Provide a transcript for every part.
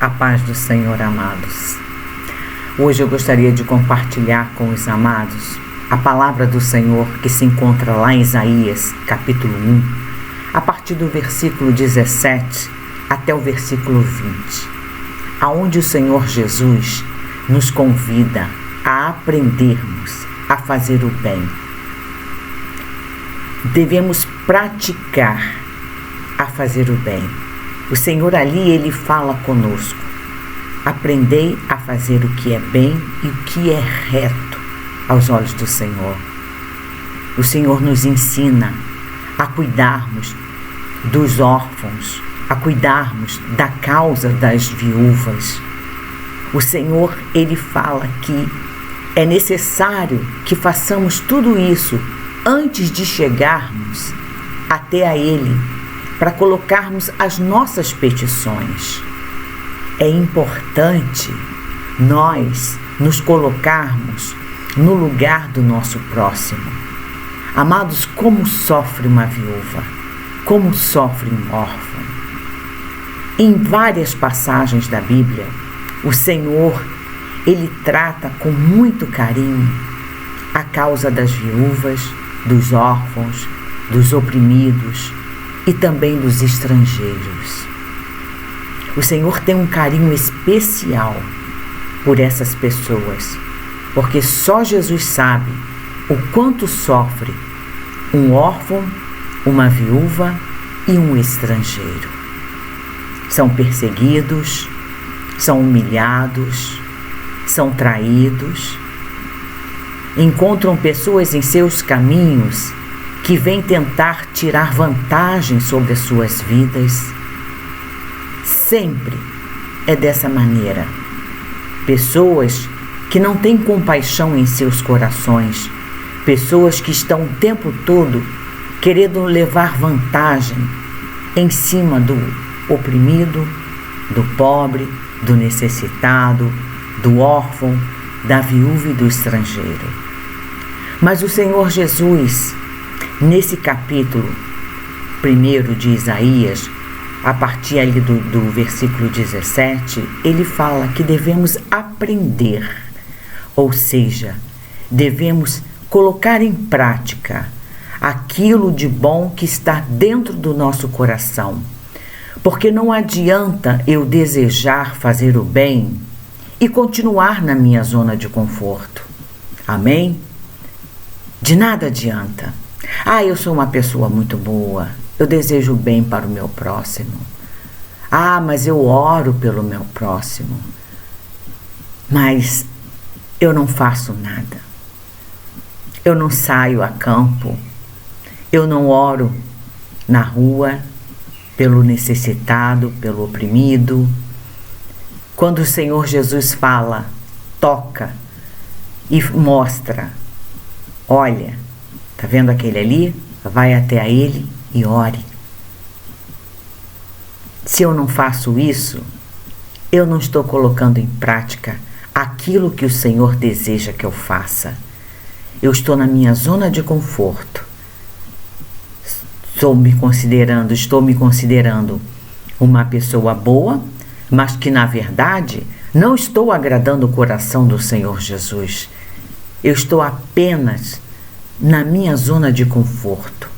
A paz do Senhor, amados. Hoje eu gostaria de compartilhar com os amados a palavra do Senhor que se encontra lá em Isaías, capítulo 1, a partir do versículo 17 até o versículo 20, aonde o Senhor Jesus nos convida a aprendermos a fazer o bem. Devemos praticar a fazer o bem. O Senhor ali, Ele fala conosco. Aprendei a fazer o que é bem e o que é reto aos olhos do Senhor. O Senhor nos ensina a cuidarmos dos órfãos, a cuidarmos da causa das viúvas. O Senhor, Ele fala que é necessário que façamos tudo isso antes de chegarmos até a Ele, para colocarmos as nossas petições. É importante nós nos colocarmos no lugar do nosso próximo. Amados, como sofre uma viúva, como sofre um órfão. Em várias passagens da Bíblia, o Senhor, Ele trata com muito carinho a causa das viúvas, dos órfãos, dos oprimidos e também dos estrangeiros. O Senhor tem um carinho especial por essas pessoas, porque só Jesus sabe o quanto sofre um órfão, uma viúva e um estrangeiro. São perseguidos, são humilhados, são traídos, encontram pessoas em seus caminhos que vêm tentar tirar vantagem sobre as suas vidas. Sempre é dessa maneira. Pessoas que não têm compaixão em seus corações, pessoas que estão o tempo todo querendo levar vantagem em cima do oprimido, do pobre, do necessitado, do órfão, da viúva e do estrangeiro. Mas o Senhor Jesus, nesse capítulo 1 de Isaías, a partir ali do versículo 17, ele fala que devemos aprender, ou seja, devemos colocar em prática aquilo de bom que está dentro do nosso coração. Porque não adianta eu desejar fazer o bem e continuar na minha zona de conforto. Amém? De nada adianta. Eu sou uma pessoa muito boa, eu desejo bem para o meu próximo. Mas eu oro pelo meu próximo. Mas eu não faço nada. Eu não saio a campo. Eu não oro na rua pelo necessitado, pelo oprimido. Quando o Senhor Jesus fala, toca e mostra, olha, tá vendo aquele ali? Vai até a ele e ore. Se eu não faço isso, eu não estou colocando em prática aquilo que o Senhor deseja que eu faça. Eu estou na minha zona de conforto. Estou me considerando uma pessoa boa, mas que na verdade não estou agradando o coração do Senhor Jesus. Eu estou apenas na minha zona de conforto.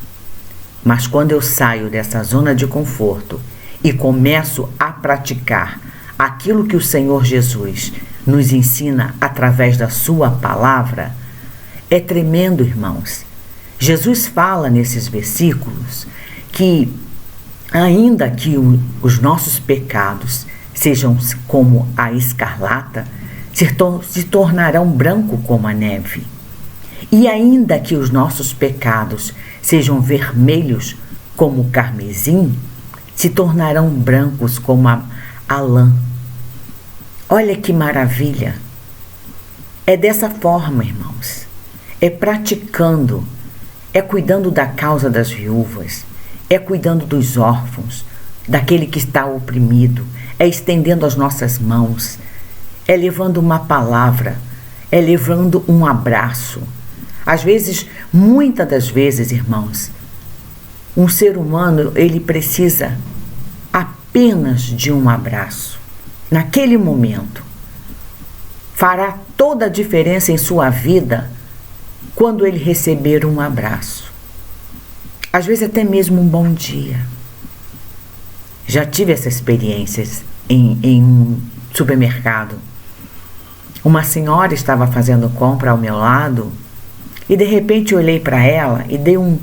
Mas quando eu saio dessa zona de conforto e começo a praticar aquilo que o Senhor Jesus nos ensina através da sua palavra, é tremendo, irmãos. Jesus fala nesses versículos que ainda que os nossos pecados sejam como a escarlata, se tornarão branco como a neve. E ainda que os nossos pecados sejam vermelhos como o carmesim, se tornarão brancos como a lã. Olha que maravilha! É dessa forma, irmãos. É praticando, é cuidando da causa das viúvas, é cuidando dos órfãos, daquele que está oprimido, é estendendo as nossas mãos, é levando uma palavra, é levando um abraço. Às vezes, muitas das vezes, irmãos, um ser humano, ele precisa apenas de um abraço. naquele momento, fará toda a diferença em sua vida quando ele receber um abraço. Às vezes até mesmo um bom dia. Já tive essas experiências em um supermercado. Uma senhora estava fazendo compra ao meu lado e de repente eu olhei para ela e dei um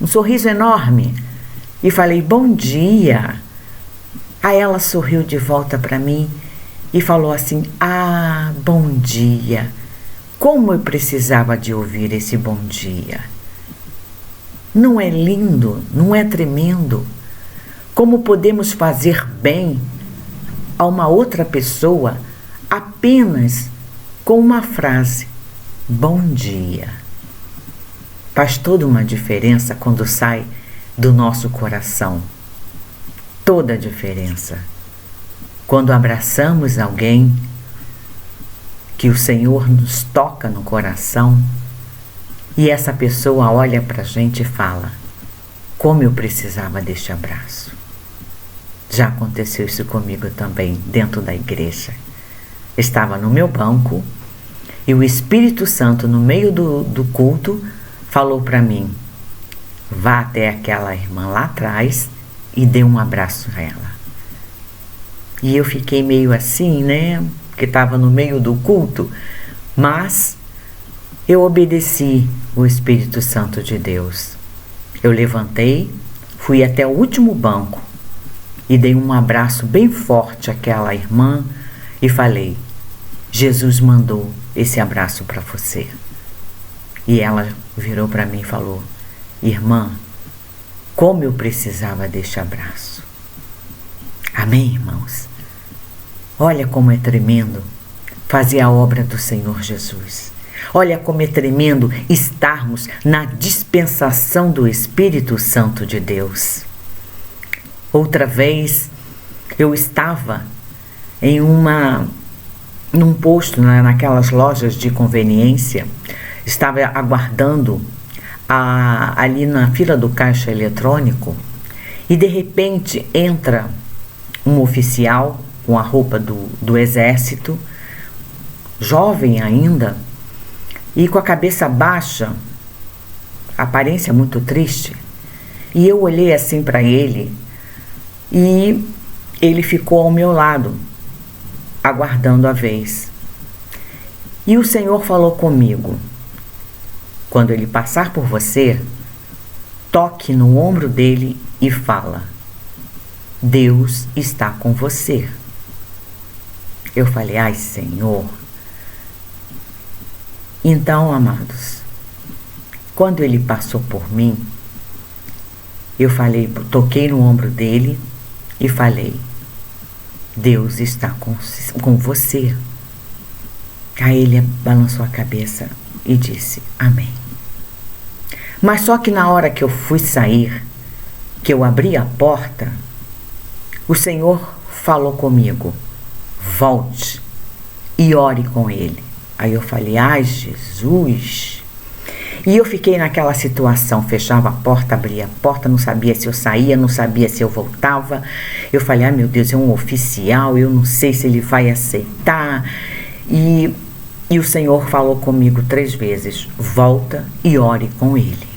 sorriso enorme e falei, bom dia. Aí ela sorriu de volta para mim e falou assim, ah, bom dia. Como eu precisava de ouvir esse bom dia. Não é lindo, não é tremendo? Como podemos fazer bem a uma outra pessoa apenas com uma frase, bom dia. Faz toda uma diferença quando sai do nosso coração. Toda a diferença. Quando abraçamos alguém que o Senhor nos toca no coração e essa pessoa olha para a gente e fala, como eu precisava deste abraço. Já aconteceu isso comigo também dentro da igreja. Estava no meu banco e o Espírito Santo no meio do culto falou para mim, vá até aquela irmã lá atrás e dê um abraço a ela. E eu fiquei meio assim, né? Porque estava no meio do culto, mas eu obedeci o Espírito Santo de Deus. Eu levantei, fui até o último banco e dei um abraço bem forte àquela irmã e falei, Jesus mandou esse abraço para você. E ela virou para mim e falou, irmã, como eu precisava deste abraço. Amém, irmãos? Olha como é tremendo fazer a obra do Senhor Jesus. Olha como é tremendo estarmos na dispensação do Espírito Santo de Deus. Outra vez, eu estava num posto, naquelas lojas de conveniência, estava aguardando ali na fila do caixa eletrônico e de repente entra um oficial com a roupa do exército, jovem ainda, e com a cabeça baixa, aparência muito triste. E eu olhei assim para ele e ele ficou ao meu lado, aguardando a vez. E o Senhor falou comigo, quando ele passar por você, toque no ombro dele e fala, Deus está com você. Eu falei, ai Senhor. Então, amados, quando ele passou por mim, eu falei, toquei no ombro dele e falei, Deus está com você. Aí ele balançou a cabeça e disse, amém. Mas só que na hora que eu fui sair, que eu abri a porta, o Senhor falou comigo, volte e ore com ele. Aí eu falei, ai Jesus. E eu fiquei naquela situação, fechava a porta, abria a porta, não sabia se eu saía, não sabia se eu voltava. Eu falei, ai meu Deus, é um oficial, eu não sei se ele vai aceitar. E o Senhor falou comigo 3 vezes, volta e ore com ele.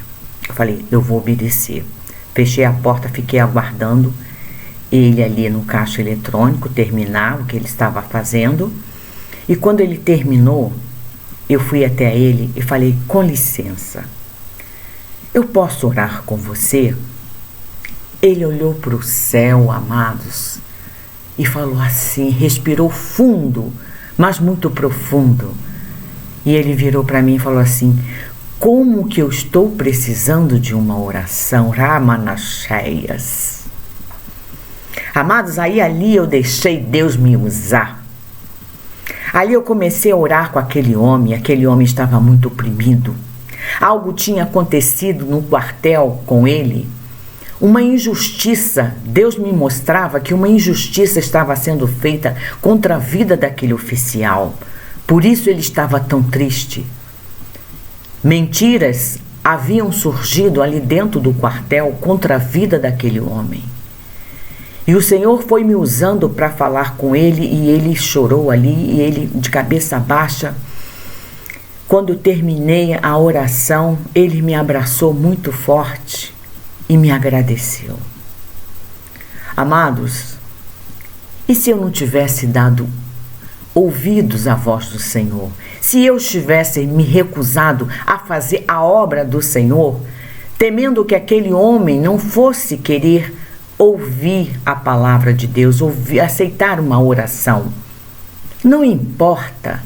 Eu falei, eu vou obedecer. Fechei a porta, fiquei aguardando ele ali no caixa eletrônico terminar o que ele estava fazendo. E quando ele terminou, eu fui até ele e falei, com licença, eu posso orar com você? Ele olhou para o céu, amados, e falou assim, respirou fundo, mas muito profundo. E ele virou para mim e falou assim, como que eu estou precisando de uma oração, Ramanacheias. Amados, aí ali eu deixei Deus me usar. Ali eu comecei a orar com aquele homem estava muito oprimido. Algo tinha acontecido no quartel com ele, uma injustiça. Deus me mostrava que uma injustiça estava sendo feita contra a vida daquele oficial. Por isso ele estava tão triste. Mentiras haviam surgido ali dentro do quartel contra a vida daquele homem. E o Senhor foi me usando para falar com ele, e ele chorou ali, e ele de cabeça baixa. Quando terminei a oração, ele me abraçou muito forte e me agradeceu. Amados, e se eu não tivesse dado ouvidos à voz do Senhor? Se eu tivesse me recusado a fazer a obra do Senhor, temendo que aquele homem não fosse querer ouvir a palavra de Deus, aceitar uma oração. Não importa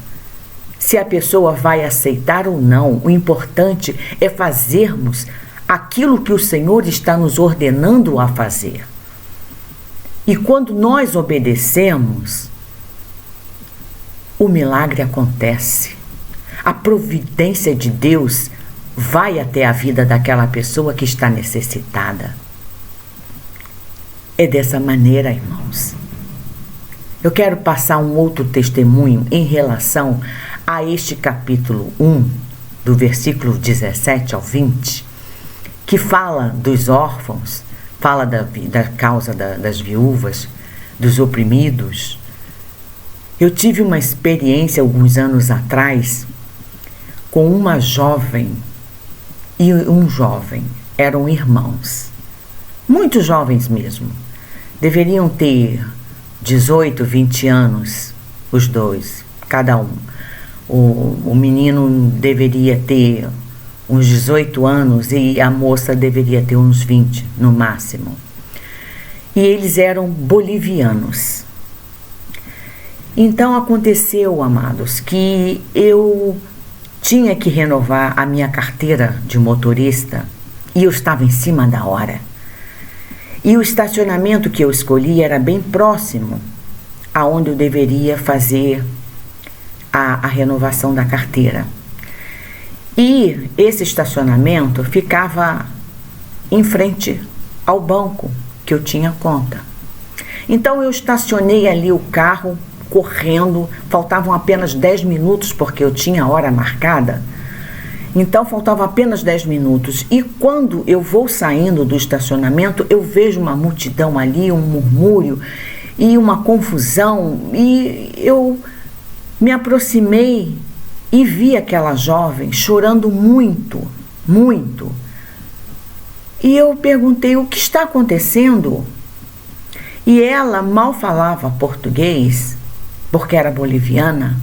se a pessoa vai aceitar ou não, o importante é fazermos aquilo que o Senhor está nos ordenando a fazer. E quando nós obedecemos, o milagre acontece. A providência de Deus vai até a vida daquela pessoa que está necessitada. É dessa maneira, irmãos. Eu quero passar um outro testemunho em relação a este capítulo 1, do versículo 17 ao 20, que fala dos órfãos, fala da causa das viúvas, dos oprimidos. Eu tive uma experiência alguns anos atrás com uma jovem e um jovem, eram irmãos, muito jovens mesmo, deveriam ter 18, 20 anos, os dois, cada um. O menino deveria ter uns 18 anos e a moça deveria ter uns 20 no máximo. E eles eram bolivianos. Então aconteceu, amados, que eu tinha que renovar a minha carteira de motorista e eu estava em cima da hora. E o estacionamento que eu escolhi era bem próximo aonde eu deveria fazer a renovação da carteira. E esse estacionamento ficava em frente ao banco que eu tinha conta. Então eu estacionei ali o carro correndo, faltavam apenas 10 minutos porque eu tinha a hora marcada. Então faltavam apenas 10 minutos. E quando eu vou saindo do estacionamento, eu vejo uma multidão ali, um murmúrio e uma confusão. E eu me aproximei e vi aquela jovem chorando muito, muito. E eu perguntei: o que está acontecendo? E ela mal falava português, porque era boliviana,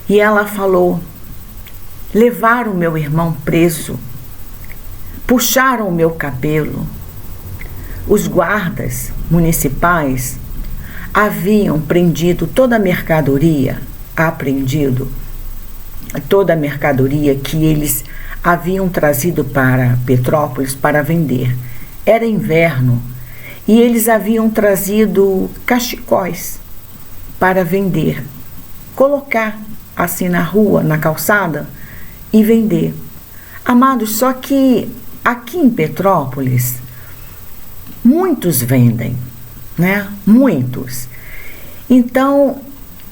e ela falou: levaram meu irmão preso, puxaram o meu cabelo. Os guardas municipais haviam prendido toda a mercadoria, apreendido toda a mercadoria que eles haviam trazido para Petrópolis para vender. Era inverno e eles haviam trazido cachecóis para vender, colocar assim na rua, na calçada e vender. Amados, só que aqui em Petrópolis muitos vendem, né? Muitos. Então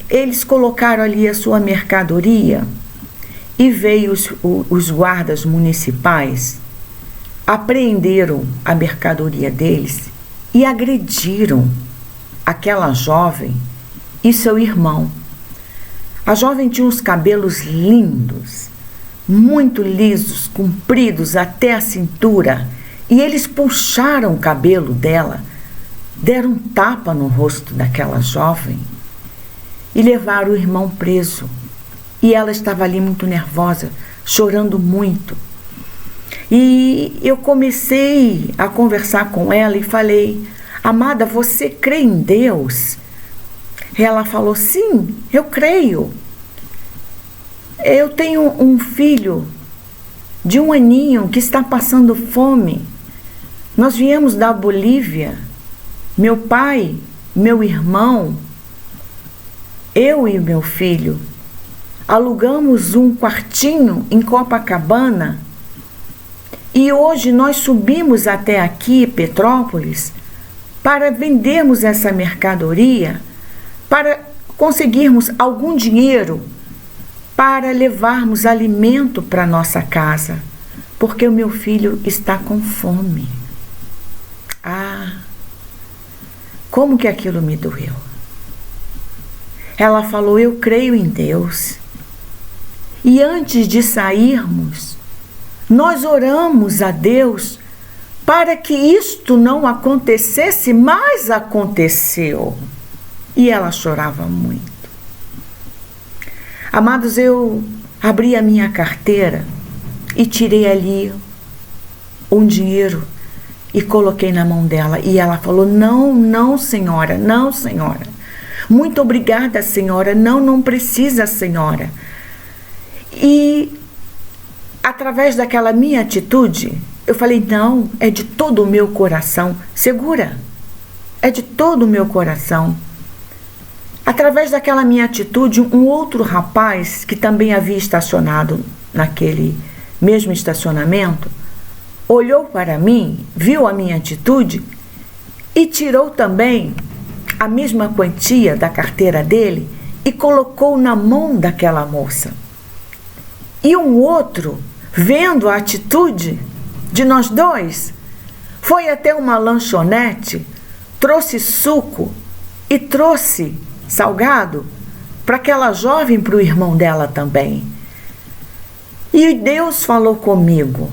eles colocaram ali a sua mercadoria e veio os guardas municipais, apreenderam a mercadoria deles e agrediram aquela jovem e seu irmão. A jovem tinha uns cabelos lindos, muito lisos, compridos até a cintura, e eles puxaram o cabelo dela, deram um tapa no rosto daquela jovem e levaram o irmão preso. E ela estava ali muito nervosa, chorando muito. E eu comecei a conversar com ela e falei: amada, você crê em Deus? Ela falou: sim, eu creio. Eu tenho um filho de 1 aninho que está passando fome. Nós viemos da Bolívia, meu pai, meu irmão, eu e meu filho. Alugamos um quartinho em Copacabana e hoje nós subimos até aqui, Petrópolis, para vendermos essa mercadoria, para conseguirmos algum dinheiro para levarmos alimento para nossa casa, porque o meu filho está com fome. Como que aquilo me doeu? Ela falou: eu creio em Deus. E antes de sairmos, nós oramos a Deus para que isto não acontecesse, mas aconteceu. E ela chorava muito. Amados, eu abri a minha carteira e tirei ali um dinheiro e coloquei na mão dela. E ela falou: não, senhora, não, senhora. Muito obrigada, senhora. Não precisa, senhora. E através daquela minha atitude, eu falei: não, é de todo o meu coração. Segura, é de todo o meu coração. Através daquela minha atitude, um outro rapaz que também havia estacionado naquele mesmo estacionamento, olhou para mim, viu a minha atitude e tirou também a mesma quantia da carteira dele e colocou na mão daquela moça. E um outro, vendo a atitude de nós dois, foi até uma lanchonete, trouxe suco e trouxe salgado para aquela jovem, para o irmão dela também. E Deus falou comigo: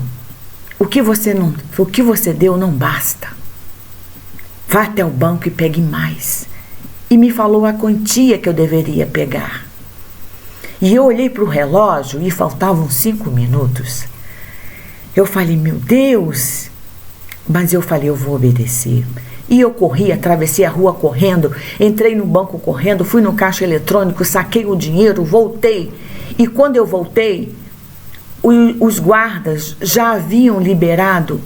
o que você deu não basta. Vá até o banco e pegue mais. E me falou a quantia que eu deveria pegar. E eu olhei para o relógio e faltavam 5 minutos. Eu falei: meu Deus! Mas eu falei: eu vou obedecer. E eu corri, atravessei a rua correndo, entrei no banco correndo, fui no caixa eletrônico, saquei o dinheiro, voltei. E quando eu voltei, os guardas já haviam liberado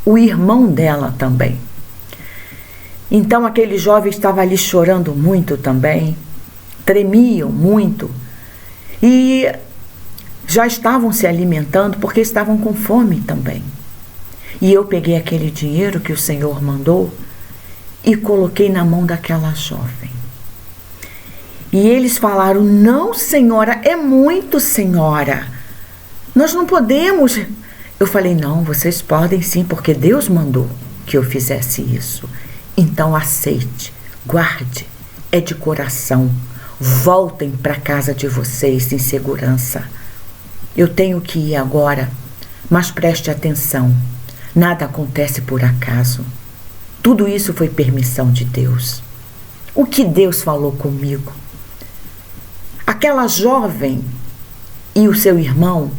o irmão dela também. Então aquele jovem estava ali chorando muito também, tremiam muito e já estavam se alimentando porque estavam com fome também. E eu peguei aquele dinheiro que o Senhor mandou e coloquei na mão daquela jovem. E eles falaram: não, senhora, é muito, senhora. Nós não podemos. Eu falei: não, vocês podem sim, porque Deus mandou que eu fizesse isso. Então aceite, guarde, é de coração. Voltem para a casa de vocês em segurança. Eu tenho que ir agora, mas preste atenção. Nada acontece por acaso. Tudo isso foi permissão de Deus. O que Deus falou comigo? Aquela jovem e o seu irmão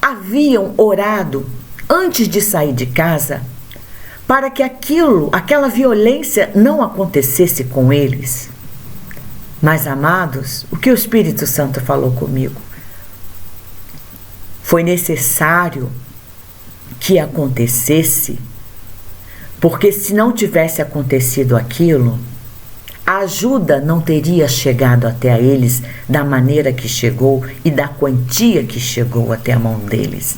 haviam orado antes de sair de casa para que aquela violência não acontecesse com eles. Mas, amados, o que o Espírito Santo falou comigo? Foi necessário que acontecesse, porque se não tivesse acontecido aquilo, a ajuda não teria chegado até a eles da maneira que chegou e da quantia que chegou até a mão deles.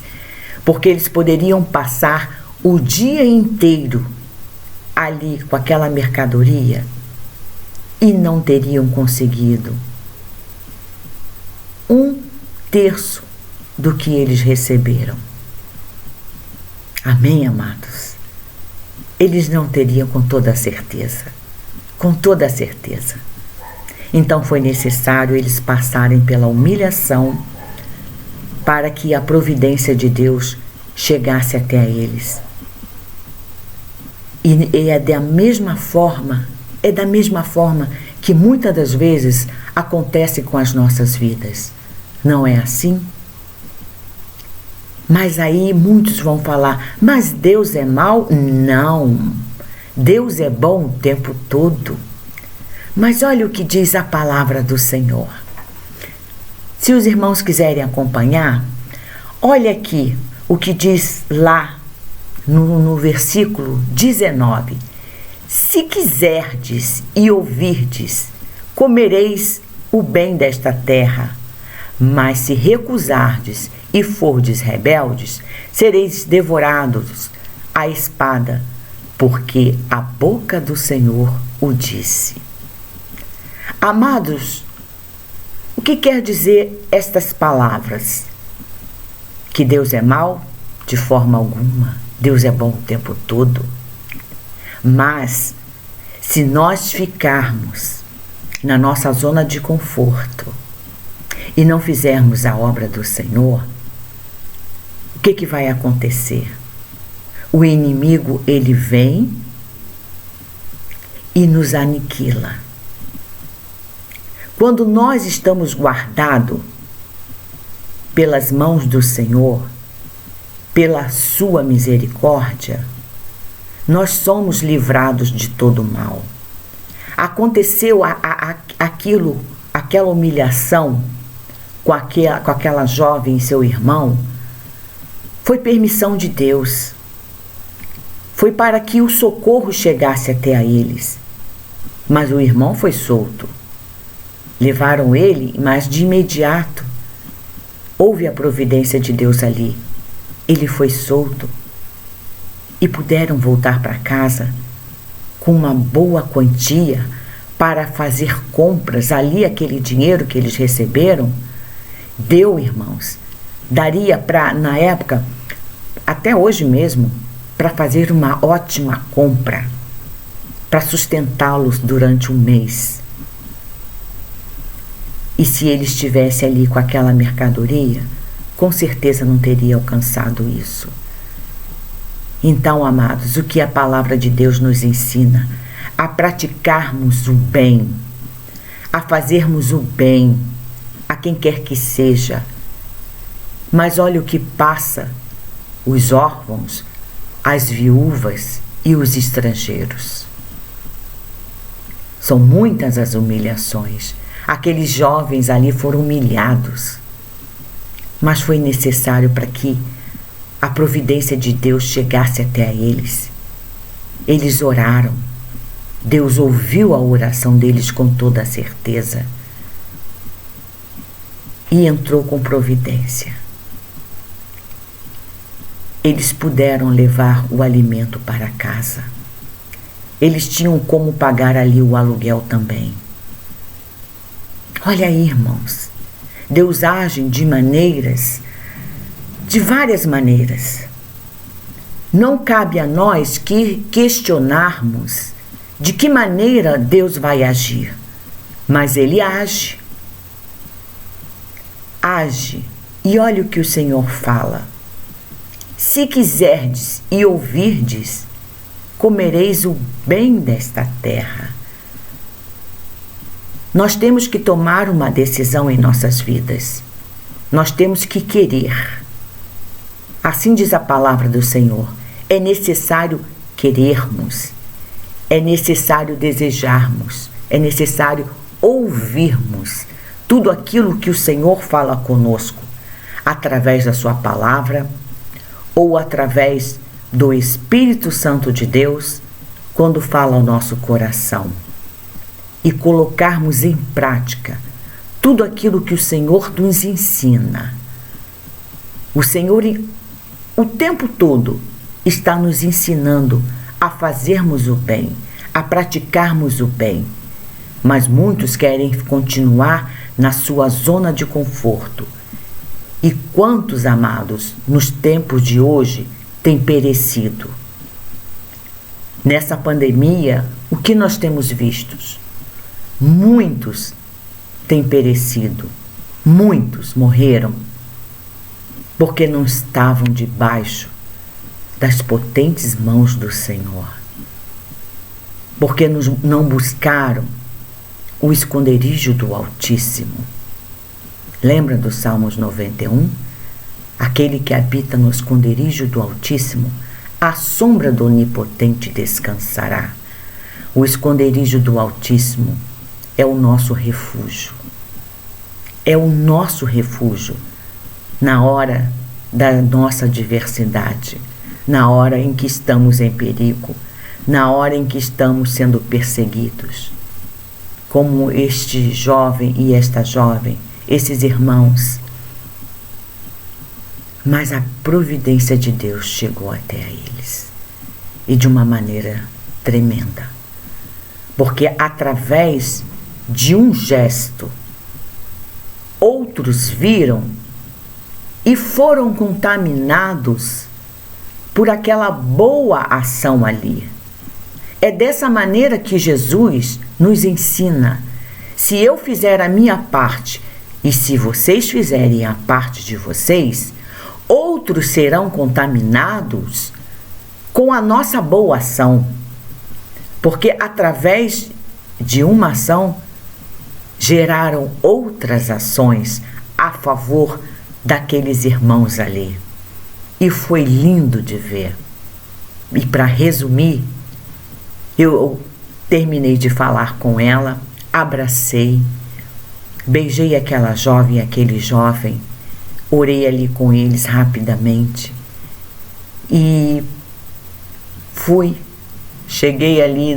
Porque eles poderiam passar o dia inteiro ali com aquela mercadoria e não teriam conseguido 1/3 do que eles receberam. Amém, amados? Eles não teriam com toda certeza. Com toda certeza. Então foi necessário eles passarem pela humilhação para que a providência de Deus chegasse até eles. E é da mesma forma que muitas das vezes acontece com as nossas vidas. Não é assim? Mas aí muitos vão falar: mas Deus é mau? Não. Deus é bom o tempo todo. Mas olha o que diz a palavra do Senhor. Se os irmãos quiserem acompanhar, olha aqui o que diz lá no versículo 19. Se quiserdes e ouvirdes, comereis o bem desta terra. Mas se recusardes e fordes rebeldes, sereis devorados à espada, porque a boca do Senhor o disse. Amados, o que quer dizer estas palavras? Que Deus é mau? De forma alguma. Deus é bom o tempo todo. Mas, Se nós ficarmos na nossa zona de conforto e não fizermos a obra do Senhor, o que vai acontecer? O inimigo, ele vem e nos aniquila. Quando nós estamos guardados pelas mãos do Senhor, pela sua misericórdia, nós somos livrados de todo mal. Aconteceu aquela humilhação com aquela jovem e seu irmão, foi permissão de Deus. Foi para que o socorro chegasse até a eles. Mas o irmão foi solto. Levaram ele, mas de imediato houve a providência de Deus ali. Ele foi solto e puderam voltar para casa com uma boa quantia para fazer compras. Ali, aquele dinheiro que eles receberam, deu, irmãos, daria para, na época, até hoje mesmo, para fazer uma ótima compra, para sustentá-los durante um mês. E se ele estivesse ali com aquela mercadoria, com certeza não teria alcançado isso. Então, amados, o que a palavra de Deus nos ensina? A praticarmos o bem, a fazermos o bem a quem quer que seja. Mas olha o que passa os órfãos, as viúvas e os estrangeiros. São muitas as humilhações. Aqueles jovens ali foram humilhados, mas foi necessário para que a providência de Deus chegasse até a eles. Eles oraram. Deus ouviu a oração deles com toda a certeza e entrou com providência. Eles puderam levar o alimento para casa. Eles tinham como pagar ali o aluguel também. Olha aí, irmãos, Deus age de várias maneiras. Não cabe a nós que questionarmos de que maneira Deus vai agir, mas Ele age. Age, e olha o que o Senhor fala. Se quiserdes e ouvirdes, comereis o bem desta terra. Nós temos que tomar uma decisão em nossas vidas. Nós temos que querer. Assim diz a palavra do Senhor. É necessário querermos. É necessário desejarmos. É necessário ouvirmos tudo aquilo que o Senhor fala conosco, através da sua palavra ou através do Espírito Santo de Deus, quando fala ao nosso coração. E colocarmos em prática tudo aquilo que o Senhor nos ensina. O Senhor, o tempo todo, está nos ensinando a fazermos o bem, a praticarmos o bem. Mas muitos querem continuar na sua zona de conforto. E quantos, amados, nos tempos de hoje, têm perecido? Nessa pandemia, o que nós temos visto? Muitos têm perecido, muitos morreram, porque não estavam debaixo das potentes mãos do Senhor, porque não buscaram o esconderijo do Altíssimo. Lembra do Salmos 91? Aquele que habita no esconderijo do Altíssimo, à sombra do Onipotente descansará. O esconderijo do Altíssimo é o nosso refúgio. É o nosso refúgio na hora da nossa adversidade, na hora em que estamos em perigo, na hora em que estamos sendo perseguidos. Como este jovem e esta jovem, esses irmãos. Mas a providência de Deus chegou até a eles, e de uma maneira tremenda. Porque através de um gesto, outros viram e foram contaminados por aquela boa ação ali. É dessa maneira que Jesus nos ensina. Se eu fizer a minha parte e se vocês fizerem a parte de vocês, outros serão contaminados com a nossa boa ação. Porque através de uma ação geraram outras ações a favor daqueles irmãos ali. E foi lindo de ver. E para resumir, eu terminei de falar com ela, abracei, beijei aquela jovem, aquele jovem, orei ali com eles rapidamente e cheguei ali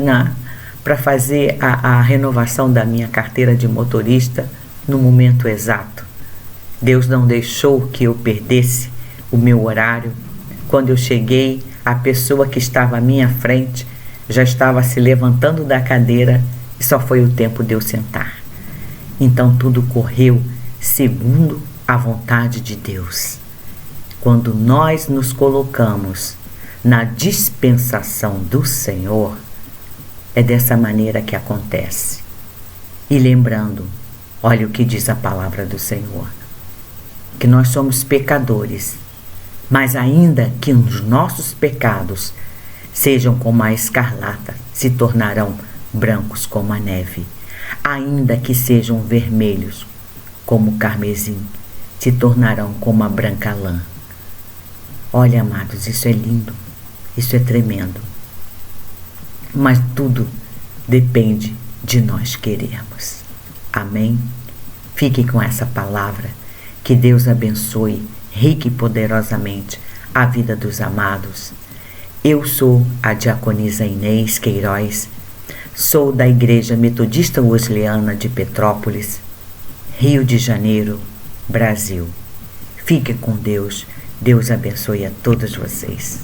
para fazer a renovação da minha carteira de motorista no momento exato. Deus não deixou que eu perdesse o meu horário. Quando eu cheguei, a pessoa que estava à minha frente já estava se levantando da cadeira e só foi o tempo de eu sentar. Então tudo correu segundo a vontade de Deus. Quando nós nos colocamos na dispensação do Senhor, é dessa maneira que acontece. E lembrando, olha o que diz a palavra do Senhor, que nós somos pecadores, mas ainda que os nossos pecados sejam como a escarlata, se tornarão brancos como a neve. Ainda que sejam vermelhos como o carmesim, se tornarão como a branca lã. Olha, amados, isso é lindo, isso é tremendo. Mas tudo depende de nós querermos. Amém? Fique com essa palavra. Que Deus abençoe rica e poderosamente a vida dos amados. Eu sou a diaconisa Inês Queiroz, sou da Igreja Metodista Wesleyana de Petrópolis, Rio de Janeiro, Brasil. Fique com Deus. Deus abençoe a todos vocês.